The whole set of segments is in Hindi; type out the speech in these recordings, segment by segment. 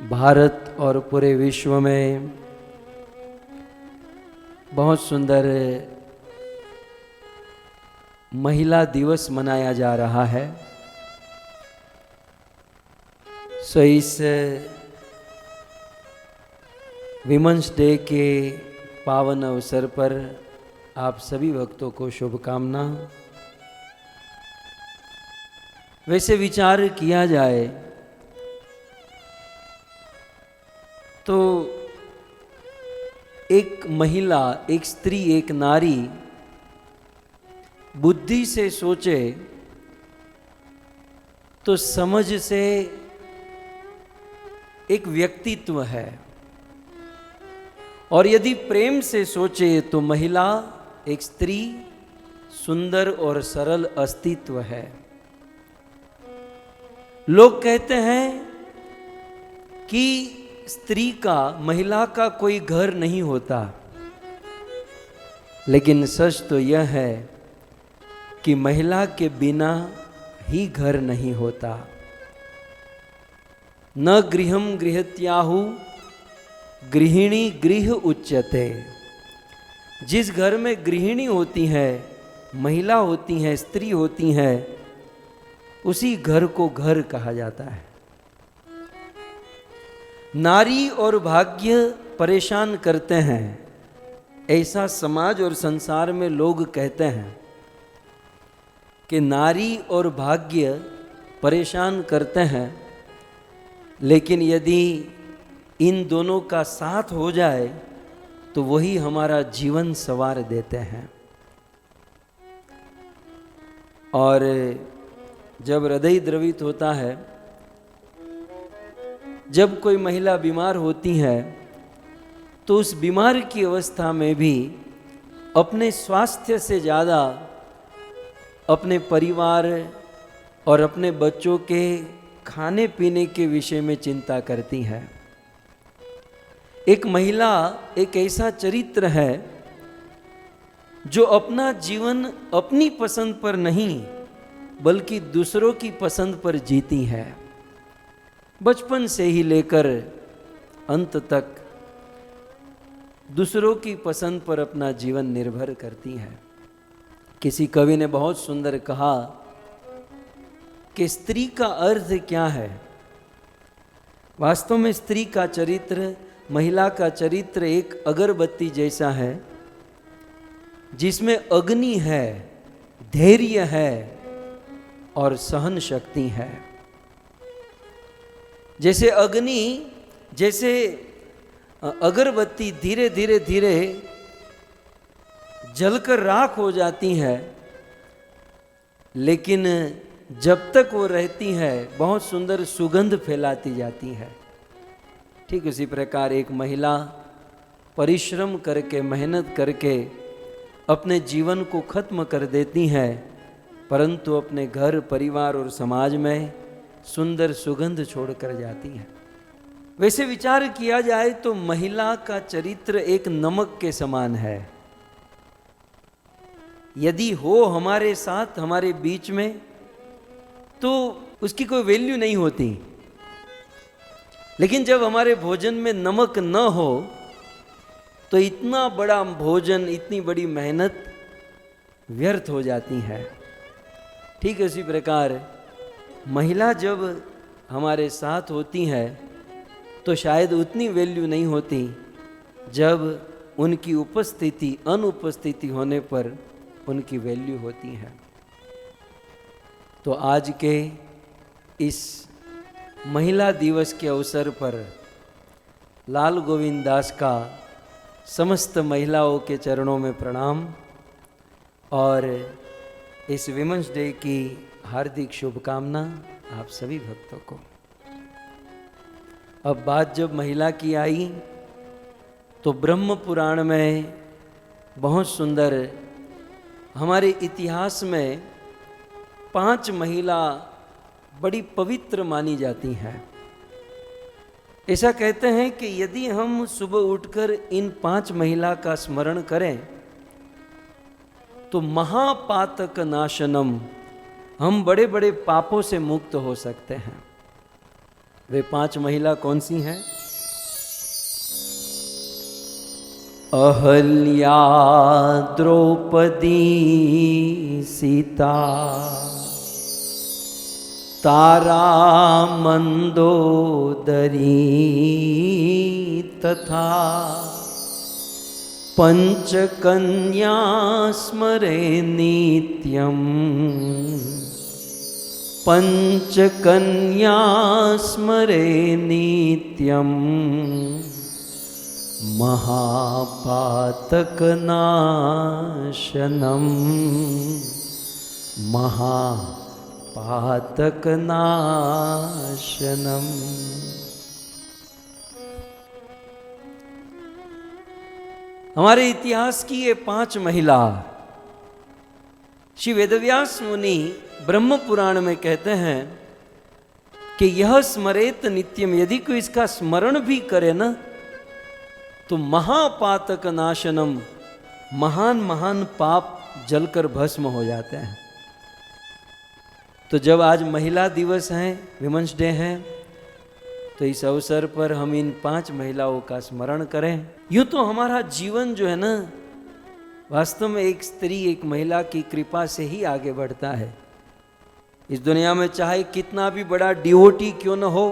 भारत और पूरे विश्व में बहुत सुंदर महिला दिवस मनाया जा रहा है। सो इस विमेंस डे के पावन अवसर पर आप सभी भक्तों को शुभकामना। वैसे विचार किया जाए तो एक महिला, एक स्त्री, एक नारी बुद्धि से सोचे तो समझ से एक व्यक्तित्व है, और यदि प्रेम से सोचे तो महिला, एक स्त्री, सुंदर और सरल अस्तित्व है। लोग कहते हैं कि स्त्री का, महिला का कोई घर नहीं होता, लेकिन सच तो यह है कि महिला के बिना ही घर नहीं होता। न गृहम गृहत्याहु गृहिणी गृह उच्यते। जिस घर में गृहिणी होती है, महिला होती हैं, स्त्री होती हैं, उसी घर को घर कहा जाता है। नारी और भाग्य परेशान करते हैं, ऐसा समाज और संसार में लोग कहते हैं कि नारी और भाग्य परेशान करते हैं, लेकिन यदि इन दोनों का साथ हो जाए तो वही हमारा जीवन संवार देते हैं। और जब हृदय द्रवित होता है, जब कोई महिला बीमार होती है, तो उस बीमार की अवस्था में भी अपने स्वास्थ्य से ज़्यादा अपने परिवार और अपने बच्चों के खाने पीने के विषय में चिंता करती है। एक महिला एक ऐसा चरित्र है जो अपना जीवन अपनी पसंद पर नहीं बल्कि दूसरों की पसंद पर जीती है। बचपन से ही लेकर अंत तक दूसरों की पसंद पर अपना जीवन निर्भर करती है। किसी कवि ने बहुत सुंदर कहा कि स्त्री का अर्थ क्या है। वास्तव में स्त्री का चरित्र, महिला का चरित्र एक अगरबत्ती जैसा है, जिसमें अग्नि है, धैर्य है और सहन शक्ति है। जैसे अग्नि, जैसे अगरबत्ती धीरे धीरे धीरे जलकर राख हो जाती है, लेकिन जब तक वो रहती है बहुत सुंदर सुगंध फैलाती जाती है। ठीक उसी प्रकार एक महिला परिश्रम करके, मेहनत करके अपने जीवन को खत्म कर देती है, परंतु अपने घर, परिवार और समाज में सुंदर सुगंध छोड़कर जाती है। वैसे विचार किया जाए तो महिला का चरित्र एक नमक के समान है। यदि हो हमारे साथ, हमारे बीच में, तो उसकी कोई वैल्यू नहीं होती, लेकिन जब हमारे भोजन में नमक न हो तो इतना बड़ा भोजन, इतनी बड़ी मेहनत व्यर्थ हो जाती है। ठीक है, उसी प्रकार महिला जब हमारे साथ होती है तो शायद उतनी वैल्यू नहीं होती जब उनकी उपस्थिति, अनुपस्थिति होने पर उनकी वैल्यू होती है। तो आज के इस महिला दिवस के अवसर पर लाल गोविंद दास का समस्त महिलाओं के चरणों में प्रणाम और इस विमेंस डे की हार्दिक शुभकामना आप सभी भक्तों को। अब बात जब महिला की आई तो ब्रह्म पुराण में बहुत सुंदर, हमारे इतिहास में 5 महिला बड़ी पवित्र मानी जाती हैं। ऐसा कहते हैं कि यदि हम सुबह उठकर इन 5 महिला का स्मरण करें तो महापातक नाशनम, हम बड़े बड़े पापों से मुक्त हो सकते हैं। वे 5 महिला कौन सी हैं? अहल्या, द्रौपदी, सीता, तारा, मंदोदरी तथा पंचकन्या स्मरे नित्यम। पंचकन्या स्मरे नित्यम महापातकनाशनम। महापातकनाशनम। हमारे इतिहास की ये 5 महिला श्री वेदव्यास मुनि ब्रह्म पुराण में कहते हैं कि यह स्मरेत नित्यम, यदि कोई इसका स्मरण भी करे ना तो महापातक नाशनम, महान महान पाप जलकर भस्म हो जाते हैं। तो जब आज महिला दिवस है, विमेंस डे है, तो इस अवसर पर हम इन 5 महिलाओं का स्मरण करें। यूं तो हमारा जीवन जो है ना, वास्तव में एक स्त्री, एक महिला की कृपा से ही आगे बढ़ता है। इस दुनिया में चाहे कितना भी बड़ा डिवोटी क्यों न हो,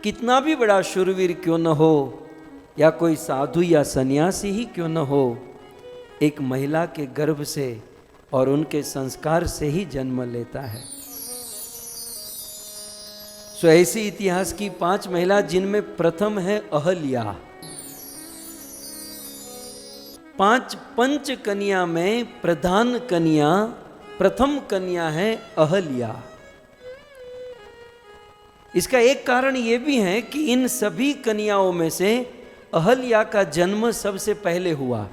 कितना भी बड़ा शूरवीर क्यों न हो, या कोई साधु या सन्यासी ही क्यों न हो, एक महिला के गर्भ से और उनके संस्कार से ही जन्म लेता है। सो ऐसी इतिहास की 5 महिला, जिनमें प्रथम है अहल्या। 5 पंच कन्या में प्रधान कन्या, प्रथम कन्या है अहल्या। इसका एक कारण यह भी है कि इन सभी कन्याओं में से अहल्या का जन्म सबसे पहले हुआ।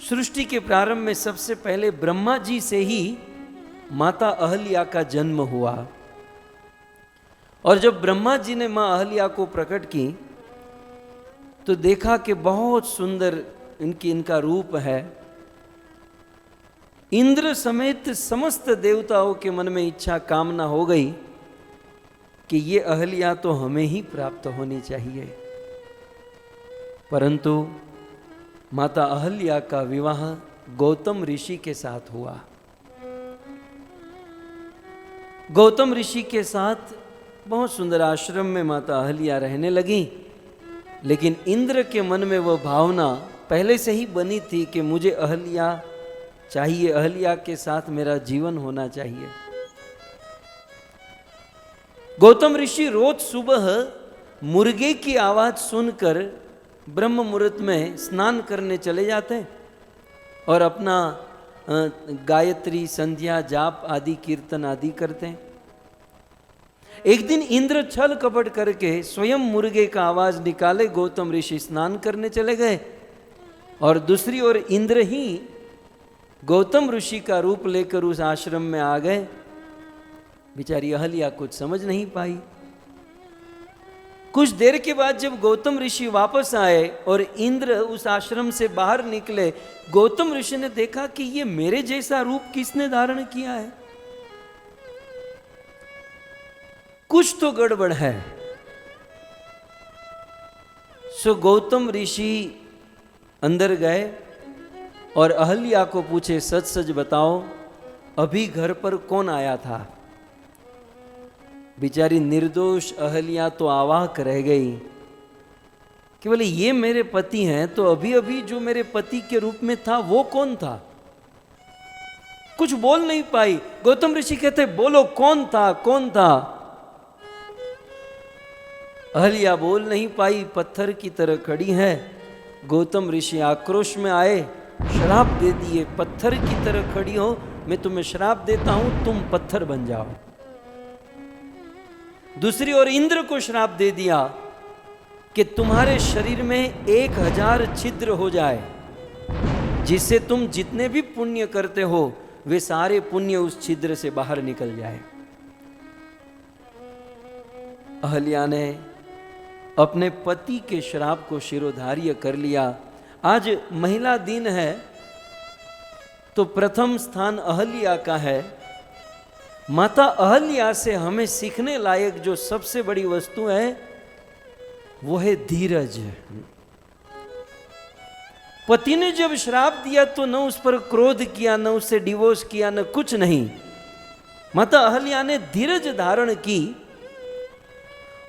सृष्टि के प्रारंभ में सबसे पहले ब्रह्मा जी से ही माता अहल्या का जन्म हुआ। और जब ब्रह्मा जी ने मां अहल्या को प्रकट की तो देखा कि बहुत सुंदर इनका रूप है। इंद्र समेत समस्त देवताओं के मन में इच्छा कामना हो गई कि ये अहल्या तो हमें ही प्राप्त होनी चाहिए। परंतु माता अहल्या का विवाह गौतम ऋषि के साथ हुआ। गौतम ऋषि के साथ बहुत सुंदर आश्रम में माता अहल्या रहने लगी, लेकिन इंद्र के मन में वह भावना पहले से ही बनी थी कि मुझे अहल्या चाहिए, अहल्या के साथ मेरा जीवन होना चाहिए। गौतम ऋषि रोज सुबह मुर्गे की आवाज सुनकर ब्रह्म मुहूर्त में स्नान करने चले जाते और अपना गायत्री, संध्या, जाप आदि, कीर्तन आदि करते हैं। एक दिन इंद्र छल कपट करके स्वयं मुर्गे का आवाज निकाले गौतम ऋषि स्नान करने चले गए, और दूसरी ओर इंद्र ही गौतम ऋषि का रूप लेकर उस आश्रम में आ गए। बेचारी अहल्या कुछ समझ नहीं पाई। कुछ देर के बाद जब गौतम ऋषि वापस आए और इंद्र उस आश्रम से बाहर निकले, गौतम ऋषि ने देखा कि ये मेरे जैसा रूप किसने धारण किया है, कुछ तो गड़बड़ है। सो गौतम ऋषि अंदर गए और अहल्या को पूछे, सच सच बताओ अभी घर पर कौन आया था। बेचारी निर्दोष अहल्या तो अवाक रह गई कि बोले ये मेरे पति हैं, तो अभी अभी जो मेरे पति के रूप में था वो कौन था। कुछ बोल नहीं पाई। गौतम ऋषि कहते बोलो कौन था, कौन था। अहल्या बोल नहीं पाई, पत्थर की तरह खड़ी है। गौतम ऋषि आक्रोश में आए, श्राप दे दिए, पत्थर की तरह खड़ी हो, मैं तुम्हें श्राप देता हूं, तुम पत्थर बन जाओ। दूसरी ओर इंद्र को श्राप दे दिया कि तुम्हारे शरीर में 1000 छिद्र हो जाए, जिससे तुम जितने भी पुण्य करते हो वे सारे पुण्य उस छिद्र से बाहर निकल जाए। अहल्या ने अपने पति के श्राप को शिरोधार्य कर लिया। आज महिला दिन है तो प्रथम स्थान अहल्या का है, माता अहल्या से हमें सीखने लायक जो सबसे बड़ी वस्तु है वो है धीरज। पति ने जब श्राप दिया तो न उस पर क्रोध किया, न उससे डिवोर्स किया, न कुछ नहीं। माता अहल्या ने धीरज धारण की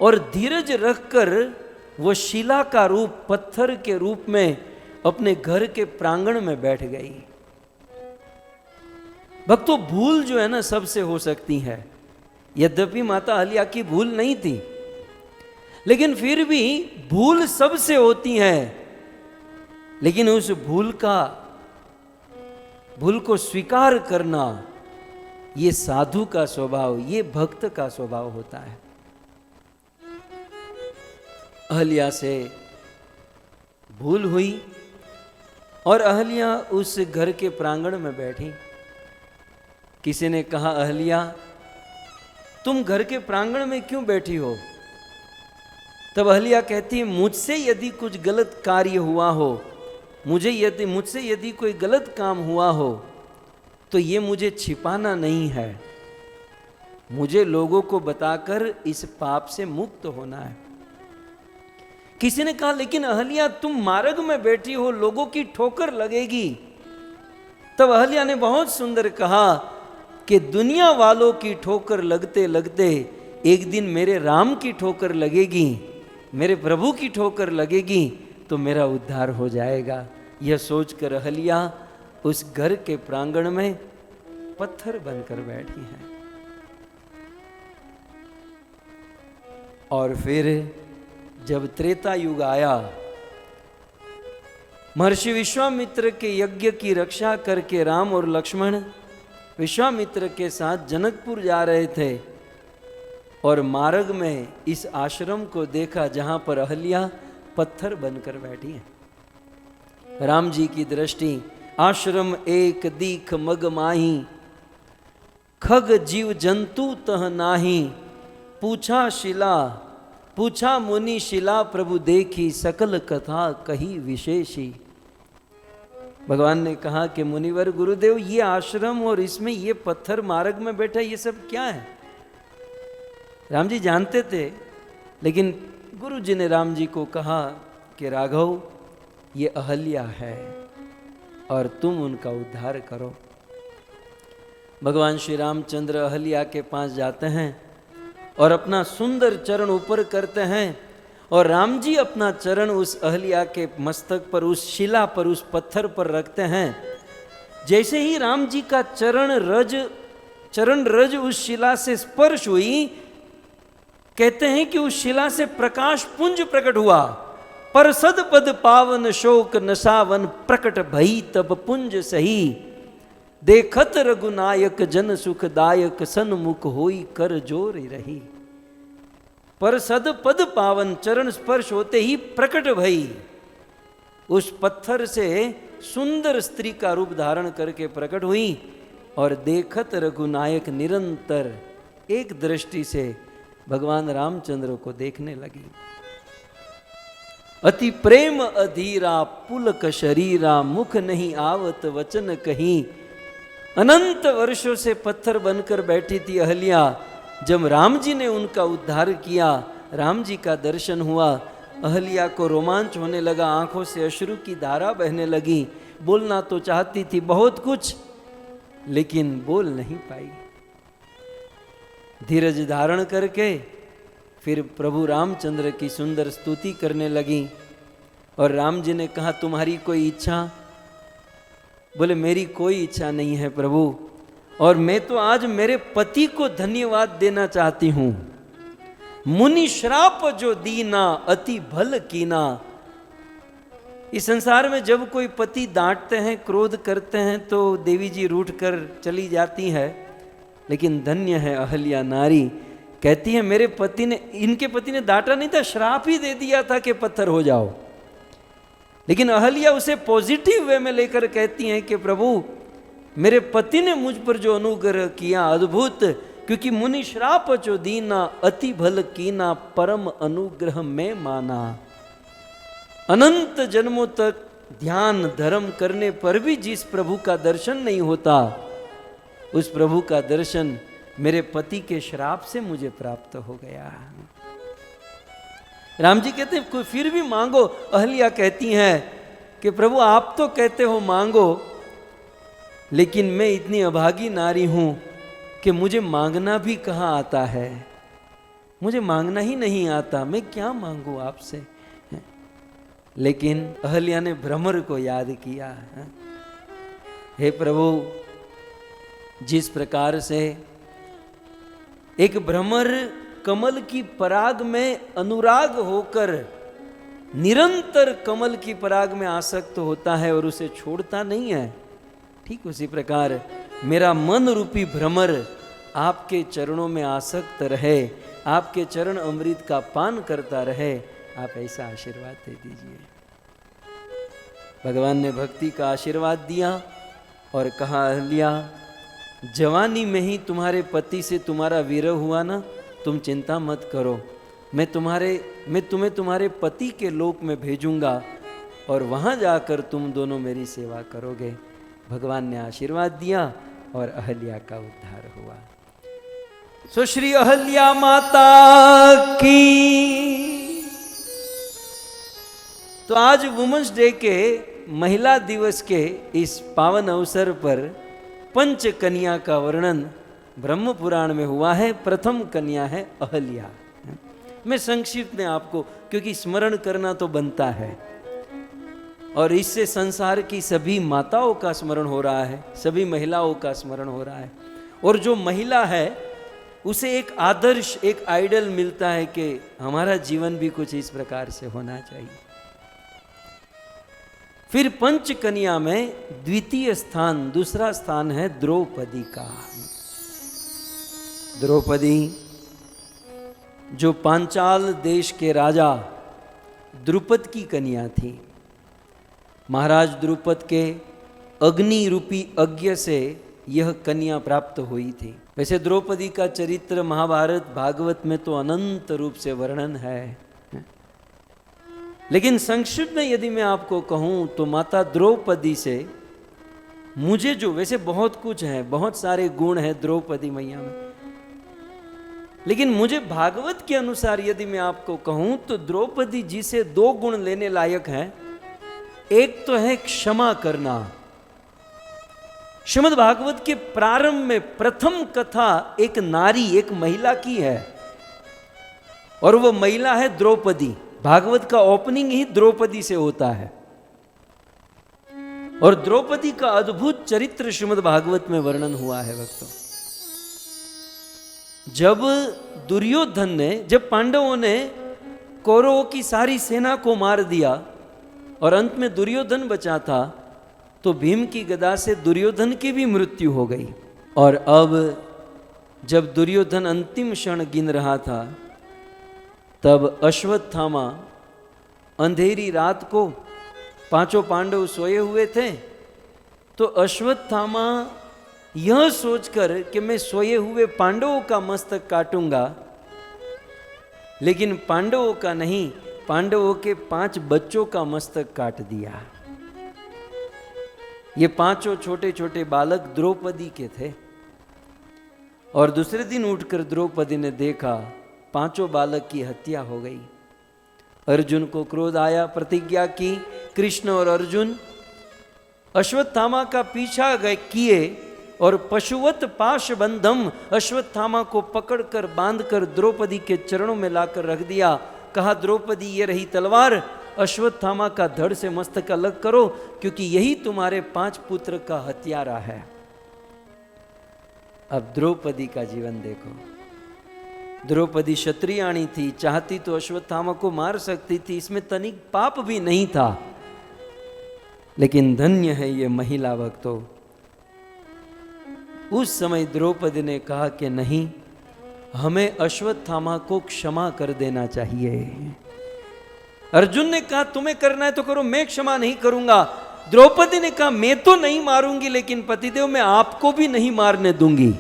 और धीरज रखकर वो शिला का रूप, पत्थर के रूप में अपने घर के प्रांगण में बैठ गई। भक्तों, भूल जो है ना सबसे हो सकती है। यद्यपि माता अहल्या की भूल नहीं थी, लेकिन फिर भी भूल सबसे होती है। लेकिन उस भूल को स्वीकार करना, ये साधु का स्वभाव, ये भक्त का स्वभाव होता है। अहल्या से भूल हुई और अहल्या उस घर के प्रांगण में बैठी। किसी ने कहा, अहल्या तुम घर के प्रांगण में क्यों बैठी हो? तब अहल्या कहती है, मुझसे यदि कुछ गलत कार्य हुआ हो, मुझसे यदि कोई गलत काम हुआ हो तो ये मुझे छिपाना नहीं है, मुझे लोगों को बताकर इस पाप से मुक्त होना है। किसी ने कहा, लेकिन अहल्या तुम मार्ग में बैठी हो, लोगों की ठोकर लगेगी। तब अहल्या ने बहुत सुंदर कहा कि दुनिया वालों की ठोकर लगते लगते एक दिन मेरे राम की ठोकर लगेगी, मेरे प्रभु की ठोकर लगेगी तो मेरा उद्धार हो जाएगा। यह सोचकर अहल्या उस घर के प्रांगण में पत्थर बनकर बैठी है। और फिर जब त्रेता युग आया, महर्षि विश्वामित्र के यज्ञ की रक्षा करके राम और लक्ष्मण विश्वामित्र के साथ जनकपुर जा रहे थे और मार्ग में इस आश्रम को देखा जहां पर अहल्या पत्थर बनकर बैठी है। राम जी की दृष्टि आश्रम एक दीख मग माही, खग जीव जंतु तह नाही, पूछा मुनि शिला प्रभु देखी, सकल कथा कही विशेषी। भगवान ने कहा कि मुनिवर गुरुदेव, ये आश्रम और इसमें ये पत्थर मार्ग में बैठा, ये सब क्या है? राम जी जानते थे, लेकिन गुरु जी ने राम जी को कहा कि राघव, ये अहल्या है और तुम उनका उद्धार करो। भगवान श्री रामचंद्र अहल्या के पास जाते हैं और अपना सुंदर चरण ऊपर करते हैं और राम जी अपना चरण उस अहल्या के मस्तक पर, उस शिला पर, उस पत्थर पर रखते हैं। जैसे ही राम जी का चरण रज उस शिला से स्पर्श हुई, कहते हैं कि उस शिला से प्रकाश पुंज प्रकट हुआ। पर सद पद पावन शोक नसावन, प्रकट भई तब पुंज सही, देखत रघुनायक जन सुखदायक, सन्मुख होई कर जोर रही। पर सद पद पावन, चरण स्पर्श होते ही प्रकट भई, उस पत्थर से सुंदर स्त्री का रूप धारण करके प्रकट हुई और देखत रघुनायक निरंतर एक दृष्टि से भगवान रामचंद्र को देखने लगी। अति प्रेम अधीरा पुलक शरीरा, मुख नहीं आवत वचन कहीं। अनंत वर्षों से पत्थर बनकर बैठी थी अहल्या। जब राम जी ने उनका उद्धार किया, राम जी का दर्शन हुआ, अहल्या को रोमांच होने लगा, आंखों से अश्रु की धारा बहने लगी। बोलना तो चाहती थी बहुत कुछ, लेकिन बोल नहीं पाई। धीरज धारण करके फिर प्रभु रामचंद्र की सुंदर स्तुति करने लगी। और राम जी ने कहा, तुम्हारी कोई इच्छा? बोले, मेरी कोई इच्छा नहीं है प्रभु, और मैं तो आज मेरे पति को धन्यवाद देना चाहती हूं। मुनि श्राप जो दीना, अति भल कीना। इस संसार में जब कोई पति डांटते हैं, क्रोध करते हैं, तो देवी जी रूठ कर चली जाती है, लेकिन धन्य है अहल्या नारी। कहती है, मेरे पति ने, इनके पति ने डांटा नहीं था, श्राप ही दे दिया था कि पत्थर हो जाओ। लेकिन अहल्या उसे पॉजिटिव वे में लेकर कहती हैं कि प्रभु, मेरे पति ने मुझ पर जो अनुग्रह किया अद्भुत, क्योंकि मुनि श्राप जो दीना, अति भल कीना, परम अनुग्रह में माना। अनंत जन्मों तक ध्यान धर्म करने पर भी जिस प्रभु का दर्शन नहीं होता, उस प्रभु का दर्शन मेरे पति के श्राप से मुझे प्राप्त हो गया। राम जी कहते हैं कोई फिर भी मांगो। अहल्या कहती हैं कि प्रभु आप तो कहते हो मांगो, लेकिन मैं इतनी अभागी नारी हूं कि मुझे मांगना भी कहाँ आता है, मुझे मांगना ही नहीं आता, मैं क्या मांगू आपसे। लेकिन अहल्या ने भ्रमर को याद किया। हे प्रभु, जिस प्रकार से एक भ्रमर कमल की पराग में अनुराग होकर निरंतर कमल की पराग में आसक्त होता है और उसे छोड़ता नहीं है, ठीक उसी प्रकार मेरा मन रूपी भ्रमर आपके चरणों में आसक्त रहे, आपके चरण अमृत का पान करता रहे, आप ऐसा आशीर्वाद दे दीजिए। भगवान ने भक्ति का आशीर्वाद दिया और कहा, अहल्या, जवानी में ही तुम्हारे पति से तुम्हारा विरह हुआ ना, तुम चिंता मत करो, मैं तुम्हें तुम्हारे पति के लोक में भेजूंगा और वहां जाकर तुम दोनों मेरी सेवा करोगे। भगवान ने आशीर्वाद दिया और अहल्या का उद्धार हुआ। सो श्री अहल्या माता की। तो आज वुमेन्स डे के महिला दिवस के इस पावन अवसर पर पंच कन्या का वर्णन ब्रह्म पुराण में हुआ है। प्रथम कन्या है अहल्या। मैं संक्षिप्त में आपको, क्योंकि स्मरण करना तो बनता है और इससे संसार की सभी माताओं का स्मरण हो रहा है, सभी महिलाओं का स्मरण हो रहा है। और जो महिला है उसे एक आदर्श, एक आइडल मिलता है कि हमारा जीवन भी कुछ इस प्रकार से होना चाहिए। फिर पंच कन्या में द्वितीय स्थान, दूसरा स्थान है द्रौपदी का। द्रौपदी जो पांचाल देश के राजा द्रुपद की कन्या थी। महाराज द्रुपद के अग्नि रूपी यज्ञ से यह कन्या प्राप्त हुई थी। वैसे द्रौपदी का चरित्र महाभारत भागवत में तो अनंत रूप से वर्णन है, लेकिन संक्षिप्त में यदि मैं आपको कहूं तो माता द्रौपदी से मुझे जो, वैसे बहुत कुछ है, बहुत सारे गुण हैं द्रौपदी मैया में, लेकिन मुझे भागवत के अनुसार यदि मैं आपको कहूं तो द्रौपदी जी से दो गुण लेने लायक हैं। एक तो है क्षमा करना। श्रीमद् भागवत के प्रारंभ में प्रथम कथा एक नारी, एक महिला की है और वो महिला है द्रौपदी। भागवत का ओपनिंग ही द्रौपदी से होता है और द्रौपदी का अद्भुत चरित्र श्रीमद् भागवत में वर्णन हुआ है। भक्तों, जब दुर्योधन ने, जब पांडवों ने कौरवों की सारी सेना को मार दिया और अंत में दुर्योधन बचा था, तो भीम की गदा से दुर्योधन की भी मृत्यु हो गई। और अब जब दुर्योधन अंतिम क्षण गिन रहा था, तब अश्वत्थामा अंधेरी रात को, पांचों पांडव सोए हुए थे, तो अश्वत्थामा यह सोचकर कि मैं सोए हुए पांडवों का मस्तक काटूंगा, लेकिन पांडवों का नहीं, पांडवों के 5 बच्चों का मस्तक काट दिया। ये पांचों छोटे छोटे बालक द्रौपदी के थे और दूसरे दिन उठकर द्रौपदी ने देखा पांचों बालक की हत्या हो गई। अर्जुन को क्रोध आया, प्रतिज्ञा की कृष्ण और अर्जुन अश्वत्थामा का पीछा किए और पशुवत पाश बंधम, अश्वत्थामा को पकड़कर बांधकर द्रौपदी के चरणों में लाकर रख दिया। कहा, द्रौपदी ये रही तलवार, अश्वत्थामा का धड़ से मस्तक अलग करो, क्योंकि यही तुम्हारे 5 पुत्र का हत्यारा है। अब द्रौपदी का जीवन देखो। द्रौपदी क्षत्रियाणी थी, चाहती तो अश्वत्थामा को मार सकती थी, इसमें तनिक पाप भी नहीं था, लेकिन धन्य है ये महिला भक्तों। उस समय द्रौपदी ने कहा कि नहीं, हमें अश्वत्थामा को क्षमा कर देना चाहिए। अर्जुन ने कहा तुम्हें करना है तो करो, मैं क्षमा नहीं करूंगा। द्रौपदी ने कहा मैं तो नहीं मारूंगी, लेकिन पतिदेव मैं आपको भी नहीं मारने दूंगी।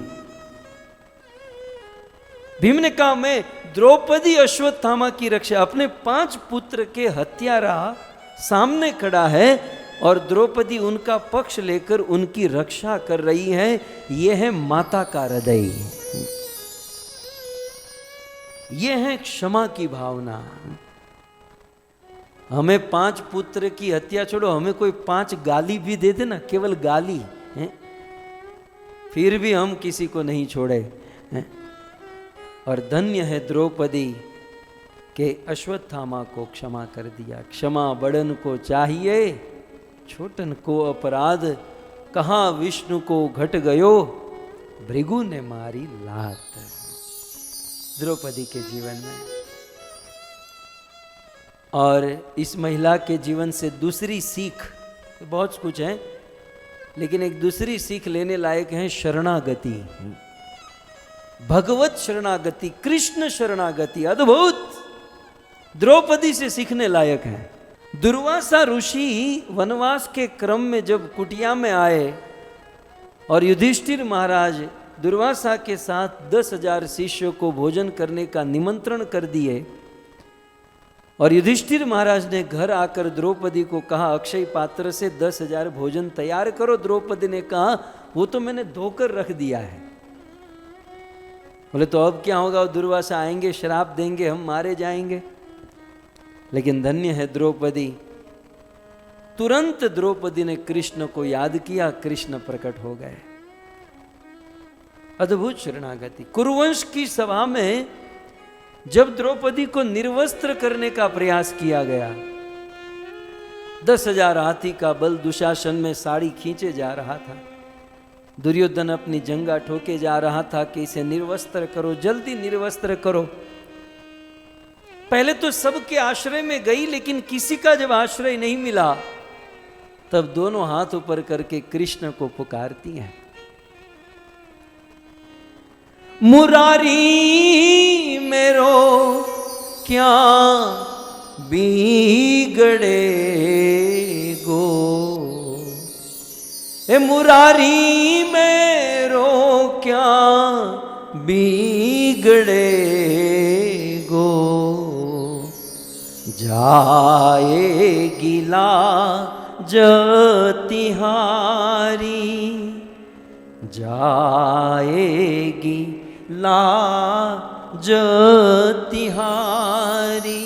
भीम ने कहा मैं द्रौपदी अश्वत्थामा की रक्षा, अपने 5 पुत्र के हत्यारा सामने खड़ा है और द्रौपदी उनका पक्ष लेकर उनकी रक्षा कर रही है। यह है माता का हृदय। यह है क्षमा की भावना। हमें 5 पुत्र की हत्या छोड़ो, हमें कोई 5 गाली भी दे देना, केवल गाली है, फिर भी हम किसी को नहीं छोड़े हैं। और धन्य है द्रौपदी के अश्वत्थामा को क्षमा कर दिया। क्षमा बड़न को चाहिए, छोटन को अपराध, कहाँ विष्णु को घट गयो, भृगु ने मारी लात। द्रौपदी के जीवन में और इस महिला के जीवन से दूसरी सीख, बहुत कुछ है लेकिन एक दूसरी सीख लेने लायक है शरणागति, भगवत शरणागति, कृष्ण शरणागति, अद्भुत, द्रौपदी से सीखने लायक है। दुर्वासा ऋषि वनवास के क्रम में जब कुटिया में आए और युधिष्ठिर महाराज दुर्वासा के साथ 10,000 शिष्यों को भोजन करने का निमंत्रण कर दिए और युधिष्ठिर महाराज ने घर आकर द्रौपदी को कहा अक्षय पात्र से 10,000 भोजन तैयार करो। द्रौपदी ने कहा वो तो मैंने धोकर रख दिया है। बोले तो अब क्या होगा, दुर्वासा आएंगे, श्राप देंगे, हम मारे जाएंगे। लेकिन धन्य है द्रौपदी, तुरंत द्रौपदी ने कृष्ण को याद किया, कृष्ण प्रकट हो गए। अद्भुत शरणागति। कुरुवंश की सभा में जब द्रौपदी को निर्वस्त्र करने का प्रयास किया गया, 10,000 हाथी का बल दुशासन में साड़ी खींचे जा रहा था, दुर्योधन अपनी जंगा ठोके जा रहा था कि इसे निर्वस्त्र करो, जल्दी निर्वस्त्र करो। पहले तो सबके आश्रय में गई, लेकिन किसी का जब आश्रय नहीं मिला तब दोनों हाथ ऊपर करके कृष्ण को पुकारती हैं, मुरारी मेरो क्या बिगड़े गो, ए मुरारी मेरो क्या बिगड़े गो, जाएगी लाज तिहारी, जाएगी लाज तिहारी,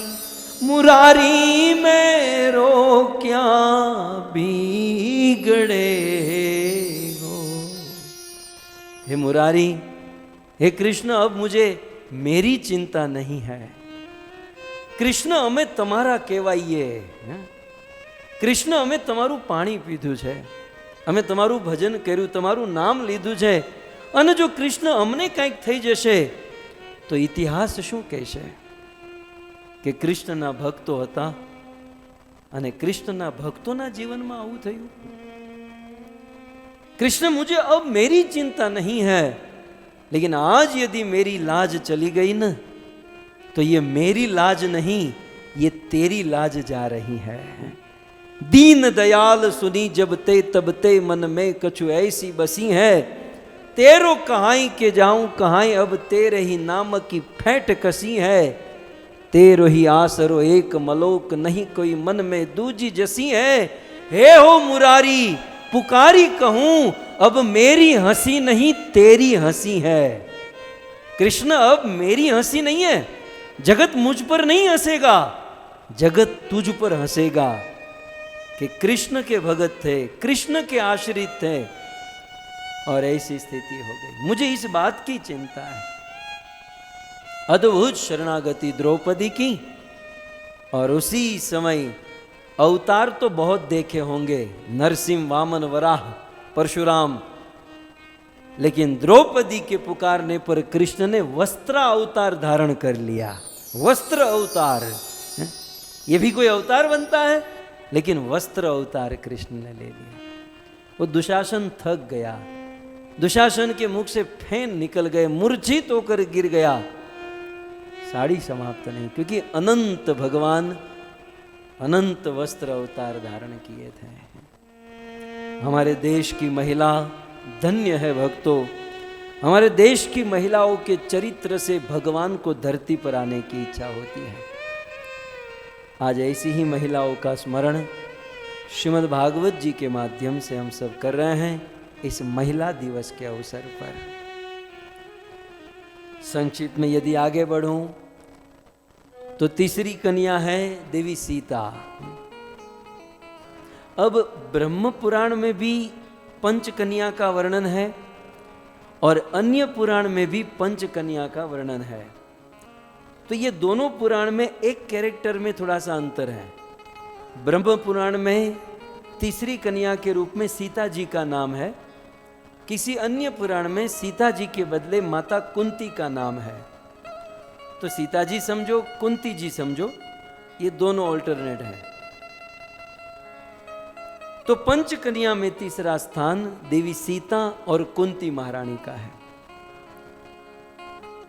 मुरारी मेरो क्या बिगड़े गो। हे मुरारी, हे कृष्ण, अब मुझे मेरी चिंता नहीं है। कृष्ण અમે તમારા કહેવાઈએ, કૃષ્ણ અમે તમારું પાણી પીધું છે, અમે તમારું ભજન કર્યું, તમારું નામ લીધું છે, અને જો કૃષ્ણ અમને કંઈક થઈ જશે તો ઇતિહાસ શું કહેશે કે કૃષ્ણના ભક્તો હતા અને કૃષ્ણના ભક્તોના જીવનમાં આવું થયું। कृष्ण मुझे अब मेरी चिंता नहीं है, लेकिन आज यदि मेरी लाज चली गई न तो ये मेरी लाज नहीं, ये तेरी लाज जा रही है। दीन दयाल सुनी जब ते तब ते, मन में कछु ऐसी बसी है, तेरो कहाई के जाऊं कहाई, अब तेरे ही नाम की फेंट कसी है, तेरो ही आसरो एक मलोक, नहीं कोई मन में दूजी जसी है। हे हो मुरारी, पुकारी कहूं, अब मेरी हंसी नहीं तेरी हंसी है। कृष्ण, अब मेरी हंसी नहीं है, जगत मुझ पर नहीं हंसेगा, जगत तुझ पर हंसेगा कि कृष्ण के भगत थे, कृष्ण के आश्रित थे और ऐसी स्थिति हो गई। मुझे इस बात की चिंता है। अद्भुत शरणागति द्रौपदी की। और उसी समय अवतार तो बहुत देखे होंगे, नरसिंह, वामन, वराह, परशुराम, लेकिन द्रौपदी के पुकारने पर कृष्ण ने वस्त्र अवतार धारण कर लिया। वस्त्र अवतार, ये भी कोई अवतार बनता है, लेकिन वस्त्र अवतार कृष्ण ने ले लिया। वो दुशासन थक गया, दुशासन के मुख से फेन निकल गए, मूर्छित होकर गिर गया, साड़ी समाप्त नहीं, क्योंकि अनंत भगवान अनंत वस्त्र अवतार धारण किए थे। हमारे देश की महिला धन्य है भक्तों, हमारे देश की महिलाओं के चरित्र से भगवान को धरती पर आने की इच्छा होती है। आज ऐसी ही महिलाओं का स्मरण श्रीमद् भागवत जी के माध्यम से हम सब कर रहे हैं इस महिला दिवस के अवसर पर। संक्षिप्त में यदि आगे बढ़ूं तो तीसरी कन्या है देवी सीता। अब ब्रह्म पुराण में भी पंच कन्या का वर्णन है और अन्य पुराण में भी पंच कन्या का वर्णन है। तो ये दोनों पुराण में एक कैरेक्टर में थोड़ा सा अंतर है। ब्रह्म पुराण में तीसरी कन्या के रूप में सीता जी का नाम है, किसी अन्य पुराण में सीता जी के बदले माता कुंती का नाम है। तो सीता जी समझो, कुंती जी समझो, ये दोनों ऑल्टरनेट हैं। तो पंच कन्या में तीसरा स्थान देवी सीता और कुंती महारानी का है।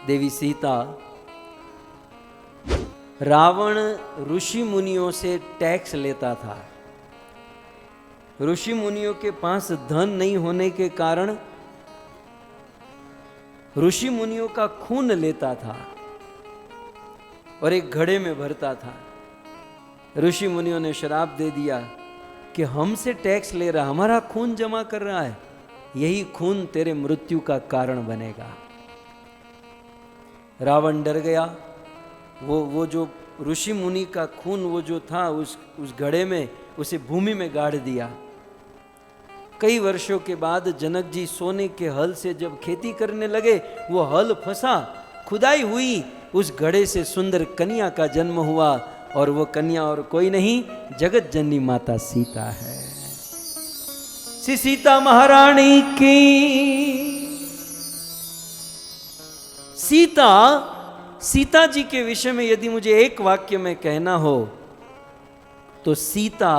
देवी सीता रावण ऋषि मुनियों से टैक्स लेता था। ऋषि मुनियों के पास धन नहीं होने के कारण ऋषि मुनियों का खून लेता था और एक घड़े में भरता था। ऋषि मुनियों ने श्राप दे दिया कि हमसे टैक्स ले रहा, हमारा खून जमा कर रहा है, यही खून तेरे मृत्यु का कारण बनेगा। रावण डर गया। वो जो ऋषि मुनि का खून वो जो था उस घड़े में, उसे भूमि में गाड़ दिया। कई वर्षों के बाद जनक जी सोने के हल से जब खेती करने लगे, वो हल फंसा, खुदाई हुई, उस घड़े से सुंदर कन्या का जन्म हुआ और वो कन्या और कोई नहीं, जगत जननी माता सीता है। श्री सीता महारानी की। सीता जी के विषय में यदि मुझे एक वाक्य में कहना हो तो सीता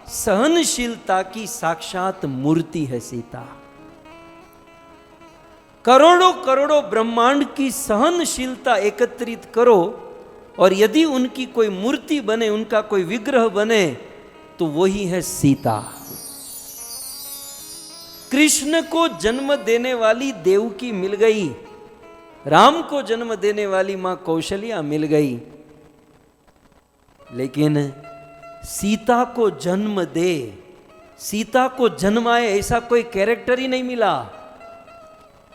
सहनशीलता की साक्षात मूर्ति है। सीता करोड़ों करोड़ों ब्रह्मांड की सहनशीलता एकत्रित करो और यदि उनकी कोई मूर्ति बने, उनका कोई विग्रह बने, तो वही है सीता। कृष्ण को जन्म देने वाली देवकी मिल गई, राम को जन्म देने वाली मां कौशल्या मिल गई, लेकिन सीता को जन्म दे, सीता को जन्माए ऐसा कोई कैरेक्टर ही नहीं मिला।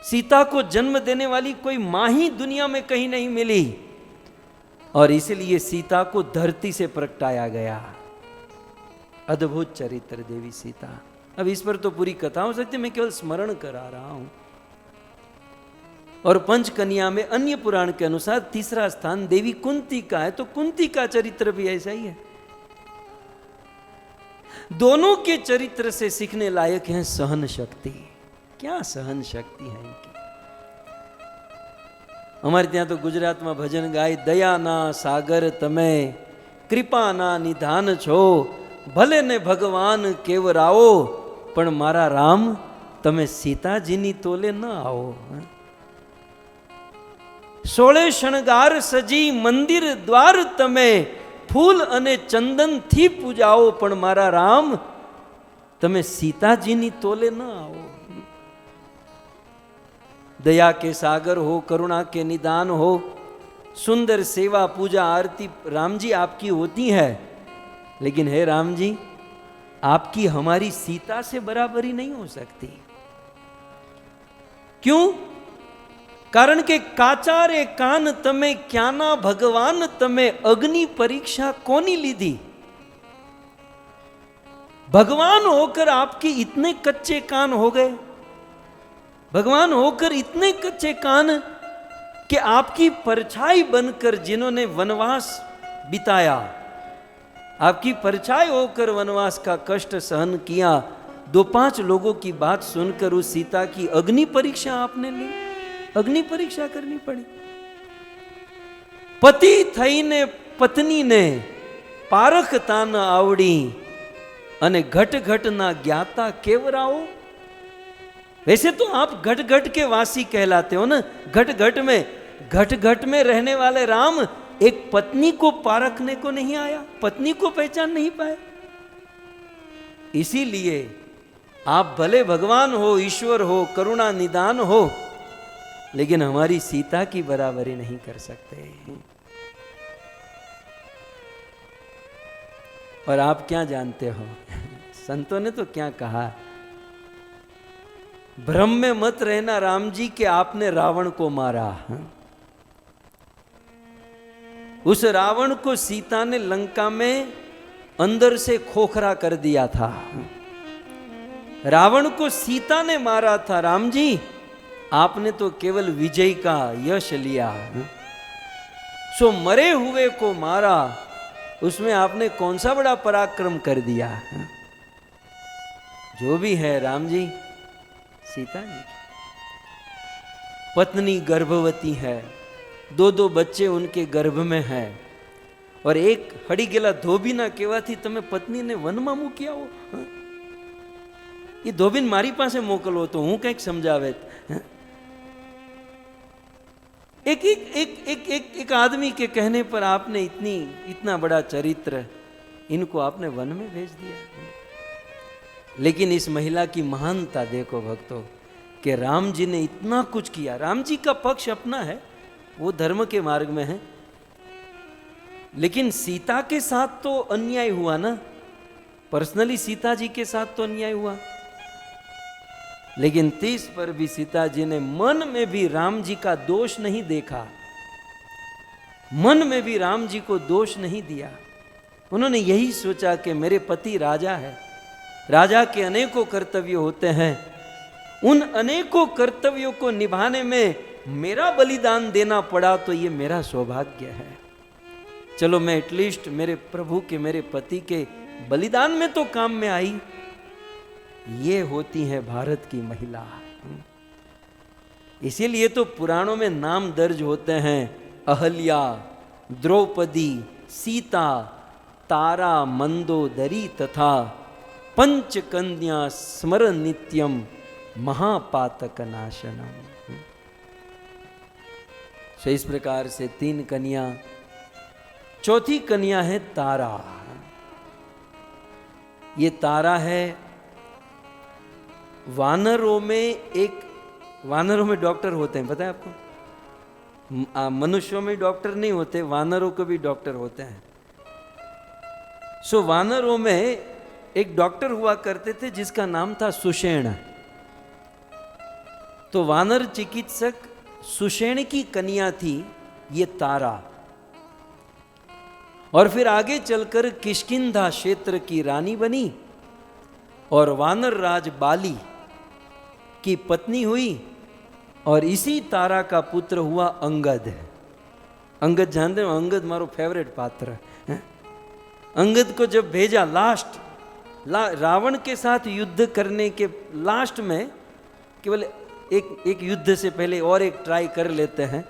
सीता को जन्म देने वाली कोई मां ही दुनिया में कहीं नहीं मिली और इसलिए सीता को धरती से प्रगटाया गया। अद्भुत चरित्र देवी सीता। अब इस पर तो पूरी कथा हो सकती है, मैं केवल स्मरण करा रहा हूं। और पंच कन्या में अन्य पुराण के अनुसार तीसरा स्थान देवी कुंती का है। तो कुंती का चरित्र भी ऐसा ही है। दोनों के चरित्र से सीखने लायक है सहन शक्ति। क्या सहन शक्ति है इनकी। हमारे ત્યાં तो गुजरात में भजन गाय, दया ना सागर तमे कृपा ना निधान छो, भले ने भगवान केवराओ पण मारा राम तमे सीताजीनी तोले न आओ। 16 शणगार सजी मंदिर द्वार तमे फूल अने चंदन थी पूजाओ पण मारा राम तमे सीताजीनी तोले न आओ। दया के सागर हो, करुणा के निदान हो, सुंदर सेवा पूजा आरती राम जी आपकी होती है, लेकिन हे राम जी आपकी हमारी सीता से बराबरी नहीं हो सकती। क्यों? कारण के काचारे कान तमे क्याना भगवान तमे अग्नि परीक्षा कोनी लीधी। भगवान होकर आपके इतने कच्चे कान हो गए, भगवान होकर इतने कच्चे कान कि आपकी परछाई बनकर जिन्होंने वनवास बिताया, आपकी परछाई होकर वनवास का कष्ट सहन किया, 2-5 लोगों की बात सुनकर उस सीता की अग्नि परीक्षा आपने ली, अग्नि परीक्षा करनी पड़ी। पति थईने पत्नी ने पारखता न आवड़ी अने घट घट ना ज्ञाता केवराओ। वैसे तो आप घट घट के वासी कहलाते हो ना, घट घट में रहने वाले राम एक पत्नी को पारखने को नहीं आया, पत्नी को पहचान नहीं पाए। इसीलिए आप भले भगवान हो, ईश्वर हो, करुणा निदान हो, लेकिन हमारी सीता की बराबरी नहीं कर सकते। और आप क्या जानते हो, संतों ने तो क्या कहा, भ्रम में मत रहना राम जी कि आपने रावण को मारा। उस रावण को सीता ने लंका में अंदर से खोखरा कर दिया था। रावण को सीता ने मारा था। राम जी, आपने तो केवल विजय का यश लिया, सो मरे हुए को मारा, उसमें आपने कौन सा बड़ा पराक्रम कर दिया। जो भी है राम जी, सीता जी पत्नी गर्भवती है, 2 बच्चे उनके गर्भ में है, और एक हड़ी गेला धोबीना केवाथी तमे पत्नी ने वनमा मूकी आवो। ये धोबीन मारी पासे मोकलो तो हूँ कंईक समझावे। एक आदमी के कहने पर आपने इतना बड़ा चरित्र, इनको आपने वन में भेज दिया। लेकिन इस महिला की महानता देखो भक्तों, कि राम जी ने इतना कुछ किया। राम जी का पक्ष अपना है, वो धर्म के मार्ग में है, लेकिन सीता के साथ तो अन्याय हुआ ना। पर्सनली सीता जी के साथ तो अन्याय हुआ, लेकिन 30 पर भी सीता जी ने मन में भी राम जी का दोष नहीं देखा, मन में भी राम जी को दोष नहीं दिया। उन्होंने यही सोचा कि मेरे पति राजा है, राजा के अनेकों कर्तव्य होते हैं, उन अनेकों कर्तव्यों को निभाने में मेरा बलिदान देना पड़ा तो ये मेरा सौभाग्य है। चलो मैं एटलीस्ट मेरे प्रभु के, मेरे पति के बलिदान में तो काम में आई। ये होती है भारत की महिला। इसीलिए तो पुराणों में नाम दर्ज होते हैं, अहल्या, द्रौपदी, सीता, तारा, मंदोदरी तथा पंचकन्या स्मर नित्यम महापातक नाशनम। तो इस प्रकार से 3 कन्या, चौथी कन्या है तारा। ये तारा है वानरों में डॉक्टर होते हैं, पता है आपको? मनुष्यों में डॉक्टर नहीं होते, वानरों को भी डॉक्टर होते हैं। सो वानरों में एक डॉक्टर हुआ करते थे जिसका नाम था सुषेण। तो वानर चिकित्सक सुषेण की कन्या थी ये तारा, और फिर आगे चलकर किष्किंधा क्षेत्र की रानी बनी और वानर राज बाली की पत्नी हुई, और इसी तारा का पुत्र हुआ अंगद। अंगद जानते हो? अंगद मारो फेवरेट पात्र है। अंगद को जब भेजा लास्ट रावण के साथ युद्ध करने के लास्ट में, केवल एक युद्ध से पहले और एक ट्राई कर लेते हैं,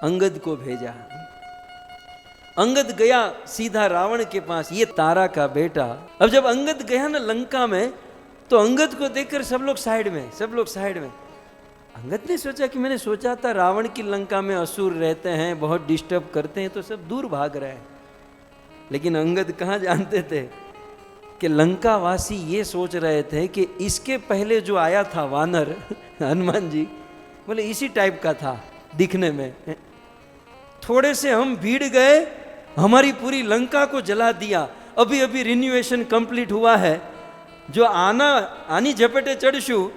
अंगद को भेजा। अंगद गया सीधा रावण के पास, ये तारा का बेटा। अब जब अंगद गया ना लंका में, तो अंगद को देखकर सब लोग साइड में। अंगद ने सोचा कि मैंने सोचा था रावण की लंका में असुर रहते हैं, बहुत डिस्टर्ब करते हैं, तो सब दूर भाग रहे हैं। लेकिन अंगद कहाँ जानते थे कि लंका वासी ये सोच रहे थे कि इसके पहले जो आया था वानर हनुमान जी, बोले इसी टाइप का था दिखने में, थोड़े से हम भीड़ गए, हमारी पूरी लंका को जला दिया। अभी रिन्यूएशन कंप्लीट हुआ है, जो आनी झपेटे चढ़शु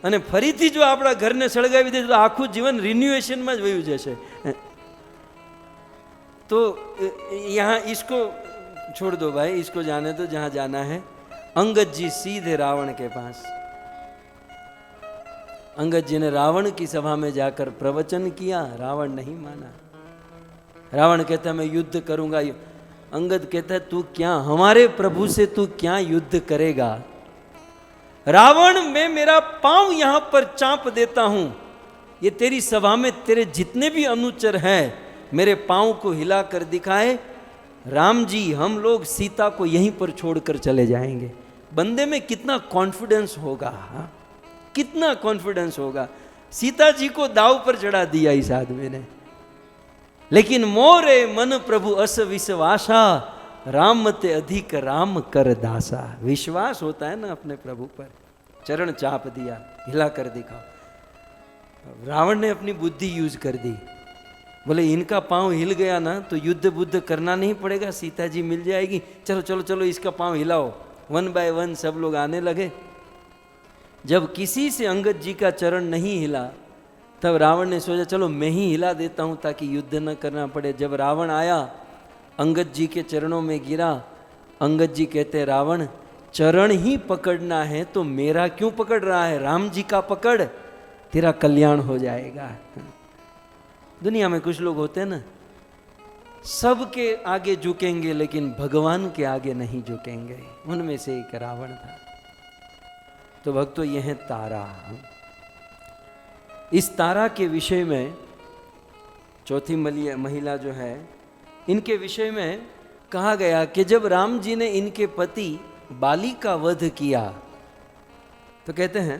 અને ફરીથી જો આપણા ઘરને સળગાવી દે તો આખું જીવન રિન્યુએશનમાં જ વયું જશે। तो यहाँ इसको छोड़ दो भाई, इसको जाने दो जहाँ जाना है। अंगद जी सीधे रावण के पास। अंगद जी ने रावण की सभा में जाकर प्रवचन किया, रावण नहीं माना। रावण कहता मैं युद्ध करूंगा। अंगद कहता तू क्या, हमारे प्रभु से तू क्या युद्ध करेगा? रावण, मैं मेरा पांव यहां पर चांप देता हूं, ये तेरी सभा में तेरे जितने भी अनुचर हैं मेरे पांव को हिला कर दिखाए, राम जी हम लोग सीता को यहीं पर छोड़कर चले जाएंगे। बंदे में कितना कॉन्फिडेंस होगा, कितना कॉन्फिडेंस होगा। सीता जी को दाव पर चढ़ा दिया इस आदमी ने। लेकिन मोरे मन प्रभु अस विश्वासा, राम ते अधिक राम कर दासा। विश्वास होता है ना अपने प्रभु पर, चरण चाप दिया, हिला कर दिखाओ। रावण ने अपनी बुद्धि यूज कर दी, बोले इनका पांव हिल गया ना तो युद्ध बुद्ध करना नहीं पड़ेगा, सीता जी मिल जाएगी, चलो चलो चलो इसका पांव हिलाओ। 1 बाय 1 सब लोग आने लगे। जब किसी से अंगद जी का चरण नहीं हिला तब रावण ने सोचा चलो मैं ही हिला देता हूं ताकि युद्ध न करना पड़े। जब रावण आया, अंगद जी के चरणों में गिरा। अंगद जी कहते रावण, चरण ही पकड़ना है तो मेरा क्यों पकड़ रहा है, राम जी का पकड़, तेरा कल्याण हो जाएगा। दुनिया में कुछ लोग होते हैं ना, सबके आगे झुकेंगे लेकिन भगवान के आगे नहीं झुकेंगे। उनमें से एक रावण था। तो भक्तों, यह है तारा। इस तारा के विषय में, चौथी महिला जो है, इनके विषय में कहा गया कि जब राम जी ने इनके पति बाली का वध किया तो कहते हैं,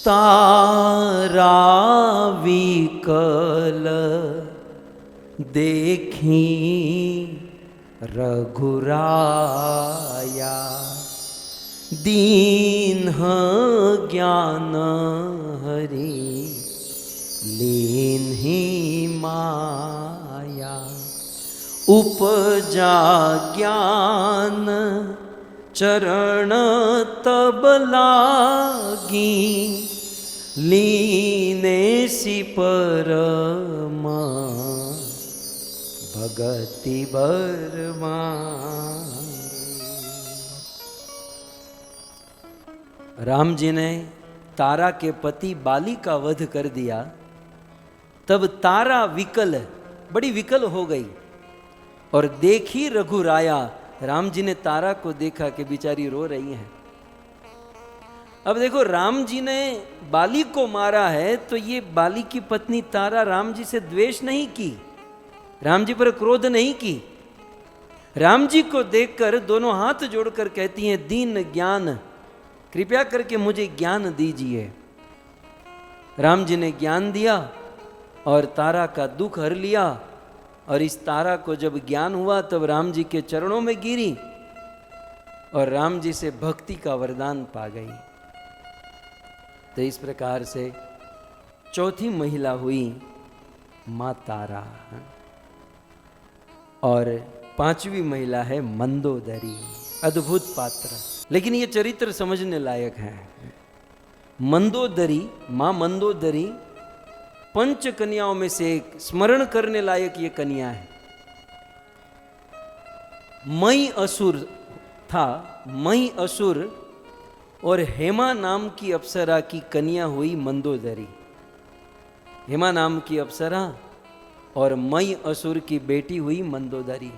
तारा विकल देखी रघुराया, दीन ज्ञान हरि लीन्ही माया, उपजा ज्ञान चरण तब लागी, लीने सी परमा भगति बरमा। राम जी ने तारा के पति बाली का वध कर दिया। तब तारा विकल, बड़ी विकल हो गई और देखी रघुराया। राम जी ने तारा को देखा कि बेचारी रो रही है। अब देखो, राम जी ने बाली को मारा है तो ये बाली की पत्नी तारा राम जी से द्वेष नहीं की, राम जी पर क्रोध नहीं की। राम जी को देखकर दोनों हाथ जोड़कर कहती हैं, दीन ज्ञान, कृपया करके मुझे ज्ञान दीजिए। राम जी ने ज्ञान दिया और तारा का दुख हर लिया। और इस तारा को जब ज्ञान हुआ तब राम जी के चरणों में गिरी और राम जी से भक्ति का वरदान पा गई। तो इस प्रकार से चौथी महिला हुई मां तारा। और पांचवी महिला है मंदोदरी, अद्भुत पात्र, लेकिन ये चरित्र समझने लायक है। मंदोदरी, मां मंदोदरी पंच कन्याओं में से एक, स्मरण करने लायक ये कन्या है। मई असुर था, मई असुर और हेमा नाम की अप्सरा की कन्या हुई मंदोदरी। हेमा नाम की अप्सरा और मई असुर की बेटी हुई मंदोदरी।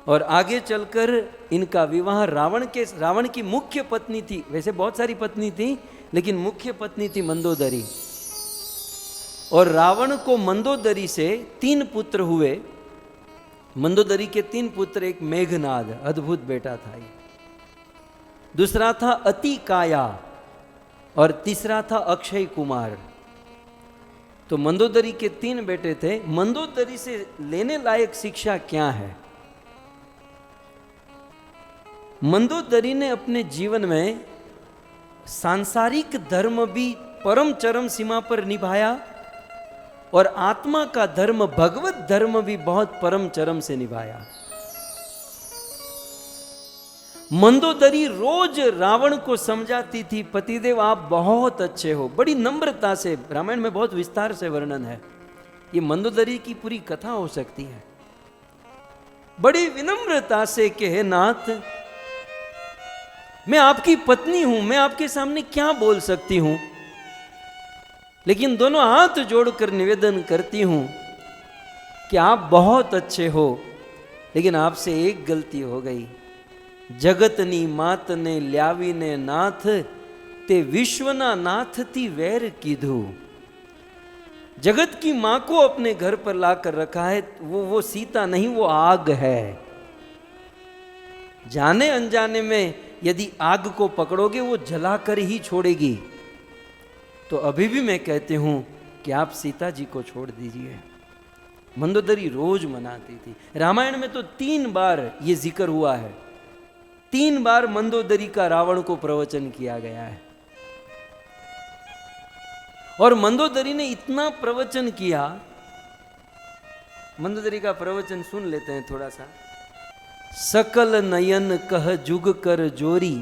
और आगे चलकर इनका विवाह रावण की मुख्य पत्नी थी, वैसे बहुत सारी पत्नी थी लेकिन मुख्य पत्नी थी मंदोदरी। और रावण को मंदोदरी से 3 पुत्र हुए। मंदोदरी के 3 पुत्र, एक मेघनाद, अद्भुत बेटा था ये, दूसरा था अतिकाया और तीसरा था अक्षय कुमार। तो मंदोदरी के 3 बेटे थे। मंदोदरी से लेने लायक शिक्षा क्या है? मंदोदरी ने अपने जीवन में सांसारिक धर्म भी परम चरम सीमा पर निभाया और आत्मा का धर्म, भगवत धर्म भी बहुत परम चरम से निभाया। मंदोदरी रोज रावण को समझाती थी, पतिदेव आप बहुत अच्छे हो, बड़ी नम्रता से। रामायण में बहुत विस्तार से वर्णन है, ये मंदोदरी की पूरी कथा हो सकती है। बड़ी विनम्रता से कहे, नाथ मैं आपकी पत्नी हूं, मैं आपके सामने क्या बोल सकती हूं, लेकिन दोनों हाथ जोड़कर निवेदन करती हूं कि आप बहुत अच्छे हो, लेकिन आपसे एक गलती हो गई। जगतनी मात ने ल्यावी ने नाथ, ते विश्वना नाथ ती वैर कीधु। जगत की मां को अपने घर पर लाकर रखा है, वो सीता नहीं, वो आग है। जाने अनजाने में यदि आग को पकड़ोगे वो जलाकर ही छोड़ेगी। तो अभी भी मैं कहती हूं कि आप सीता जी को छोड़ दीजिए। मंदोदरी रोज मनाती थी। रामायण में तो 3 बार ये जिक्र हुआ है, 3 बार मंदोदरी का रावण को प्रवचन किया गया है। और मंदोदरी ने इतना प्रवचन किया, मंदोदरी का प्रवचन सुन लेते हैं थोड़ा सा। सकल नयन कह जुग कर जोरी,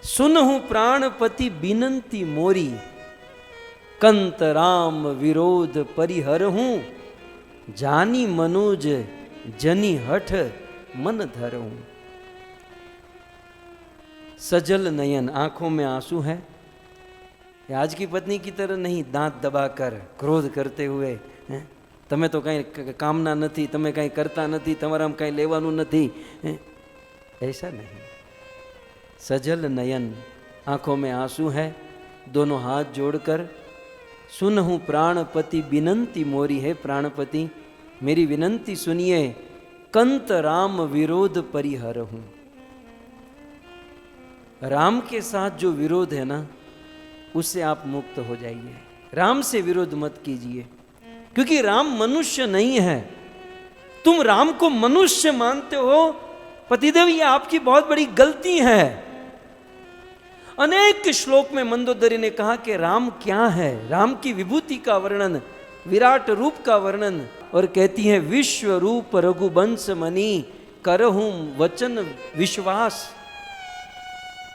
सुनहु प्राणपति बिनंती मोरी, कंत राम विरोध परिहरहूं, जानी मनुज जनी हठ मन धरहूं। सजल नयन, आंखों में आंसू है। आज की पत्नी की तरह नहीं दांत दबाकर क्रोध करते हुए, तमे तो कहीं कामना नहीं, तमे कहीं करता नहीं, तमारा कहीं लेवानू नहीं, ऐसा नहीं। सजल नयन, आंखों में आंसू है, दोनों हाथ जोड़कर सुनहूं प्राणपति बिनंती मोरी, है प्राणपति मेरी विनंती सुनिए, कंत राम विरोध परिहरहूं। राम के साथ जो विरोध है ना, उससे आप मुक्त हो जाइए। राम से विरोध मत कीजिए, क्योंकि राम मनुष्य नहीं है। तुम राम को मनुष्य मानते हो, पतिदेव, ये आपकी बहुत बड़ी गलती है। अनेक श्लोक में मंदोदरी ने कहा कि राम क्या है, राम की विभूति का वर्णन, विराट रूप का वर्णन, और कहती है विश्व रूप रघुवंश मणि, करहूं वचन विश्वास।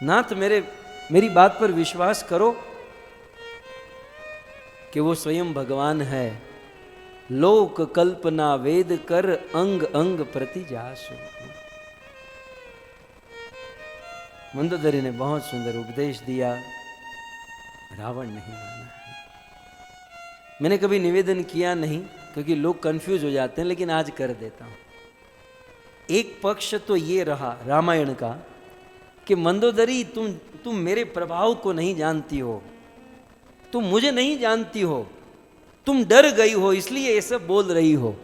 नाथ मेरी बात पर विश्वास करो कि वो स्वयं भगवान है। लोक कल्पना वेद कर, अंग अंग प्रति जासु। मंदोदरी ने बहुत सुंदर उपदेश दिया, रावण नहीं माना। मैंने कभी निवेदन किया नहीं, क्योंकि लोग कंफ्यूज हो जाते हैं, लेकिन आज कर देता हूं। एक पक्ष तो ये रहा रामायण का कि मंदोदरी, तुम मेरे प्रभाव को नहीं जानती हो, तुम मुझे नहीं जानती हो, तुम डर गई हो, इसलिए ये सब बोल रही हो।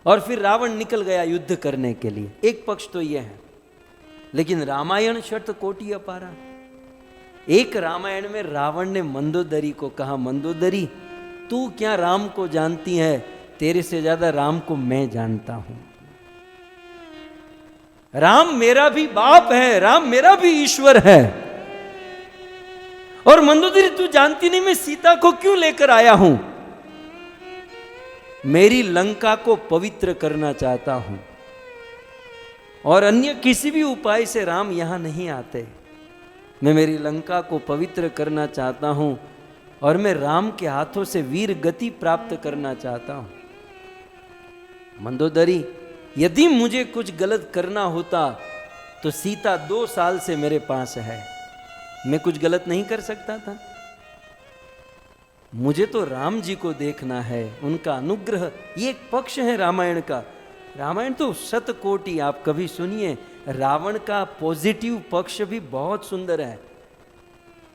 और फिर रावण निकल गया युद्ध करने के लिए। एक पक्ष तो यह है, लेकिन रामायण शत कोटि अपारा। एक रामायण में रावण ने मंदोदरी को कहा, मंदोदरी तू क्या राम को जानती है, तेरे से ज्यादा राम को मैं जानता हूं। राम मेरा भी बाप है, राम मेरा भी ईश्वर है। और मंदोदरी तू जानती नहीं मैं सीता को क्यों लेकर आया हूं, मेरी लंका को पवित्र करना चाहता हूं, और अन्य किसी भी उपाय से राम यहां नहीं आते। मैं मेरी लंका को पवित्र करना चाहता हूं, और मैं राम के हाथों से वीर गति प्राप्त करना चाहता हूं। मंदोदरी, यदि मुझे कुछ गलत करना होता तो सीता 2 साल से मेरे पास है, मैं कुछ गलत नहीं कर सकता था। मुझे तो राम जी को देखना है, उनका अनुग्रह। ये एक पक्ष है रामायण का। रामायण तो शतकोटि, आप कभी सुनिए। रावण का पॉजिटिव पक्ष भी बहुत सुंदर है,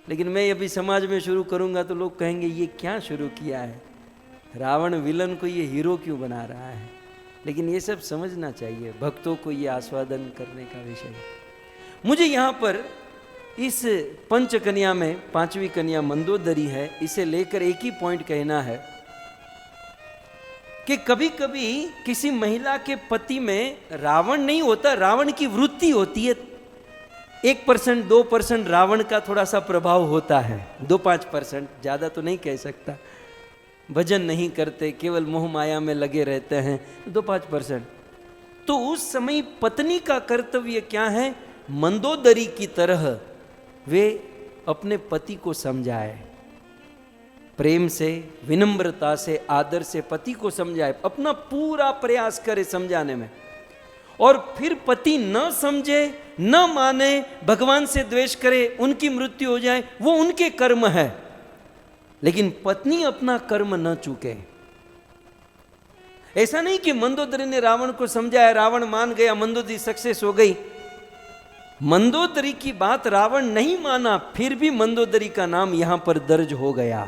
लेकिन मैं अभी समाज में शुरू करूंगा तो लोग कहेंगे ये क्या शुरू किया है, रावण विलन को ये हीरो क्यों बना रहा है। लेकिन ये सब समझना चाहिए, भक्तों को ये आस्वादन करने का विषय। मुझे यहाँ पर इस पंचकन्या में 5वीं कन्या मंदोदरी है, इसे लेकर एक ही पॉइंट कहना है कि कभी कभी किसी महिला के पति में रावण नहीं होता, रावण की वृत्ति होती है। 1% 2% रावण का थोड़ा सा प्रभाव होता है, 2-5%, ज्यादा तो नहीं कह सकता। भजन नहीं करते, केवल मोह माया में लगे रहते हैं, 2-5%। तो उस समय पत्नी का कर्तव्य क्या है, मंदोदरी की तरह वे अपने पति को समझाए, प्रेम से, विनम्रता से, आदर से पति को समझाए, अपना पूरा प्रयास करे समझाने में। और फिर पति न समझे, न माने, भगवान से द्वेष करे, उनकी मृत्यु हो जाए, वो उनके कर्म है, लेकिन पत्नी अपना कर्म न चूके। ऐसा नहीं कि मंदोदरी ने रावण को समझाया, रावण मान गया, मंदोदरी सक्सेस हो गई। मंदोदरी की बात रावण नहीं माना, फिर भी मंदोदरी का नाम यहां पर दर्ज हो गया।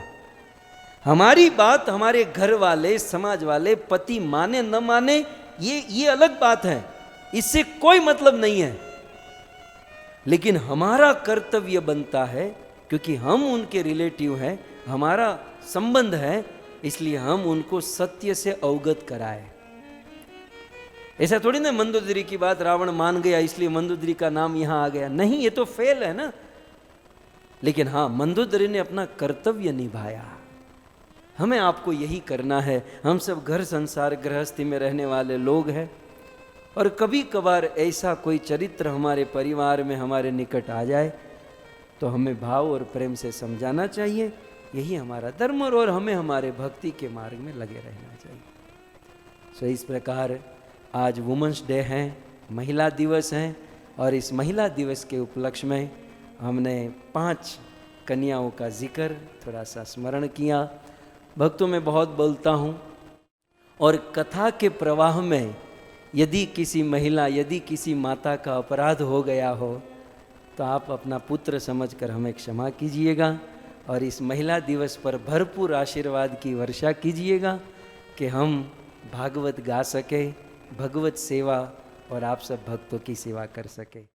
हमारी बात हमारे घर वाले, समाज वाले, पति माने न माने, ये अलग बात है, इससे कोई मतलब नहीं है। लेकिन हमारा कर्तव्य बनता है, क्योंकि हम उनके रिलेटिव हैं, हमारा संबंध है, इसलिए हम उनको सत्य से अवगत कराए। ऐसा थोड़ी ना मंदोदरी की बात रावण मान गया इसलिए मंदोदरी का नाम यहां आ गया, नहीं, ये तो फेल है ना। लेकिन हां, मंदोदरी ने अपना कर्तव्य निभाया। हमें आपको यही करना है। हम सब घर संसार गृहस्थी में रहने वाले लोग हैं, और कभी कभार ऐसा कोई चरित्र हमारे परिवार में हमारे निकट आ जाए तो हमें भाव और प्रेम से समझाना चाहिए, यही हमारा धर्म और हमें हमारे भक्ति के मार्ग में लगे रहना चाहिए। सो इस प्रकार आज वुमेंस डे है, महिला दिवस है, और इस महिला दिवस के उपलक्ष्य में हमने 5 कन्याओं का जिक्र थोड़ा सा स्मरण किया। भक्तों में बहुत बोलता हूँ, और कथा के प्रवाह में यदि किसी महिला, यदि किसी माता का अपराध हो गया हो तो आप अपना पुत्र समझकर हमें क्षमा कीजिएगा, और इस महिला दिवस पर भरपूर आशीर्वाद की वर्षा कीजिएगा कि हम भागवत गा सके, भगवत सेवा और आप सब भक्तों की सेवा कर सके।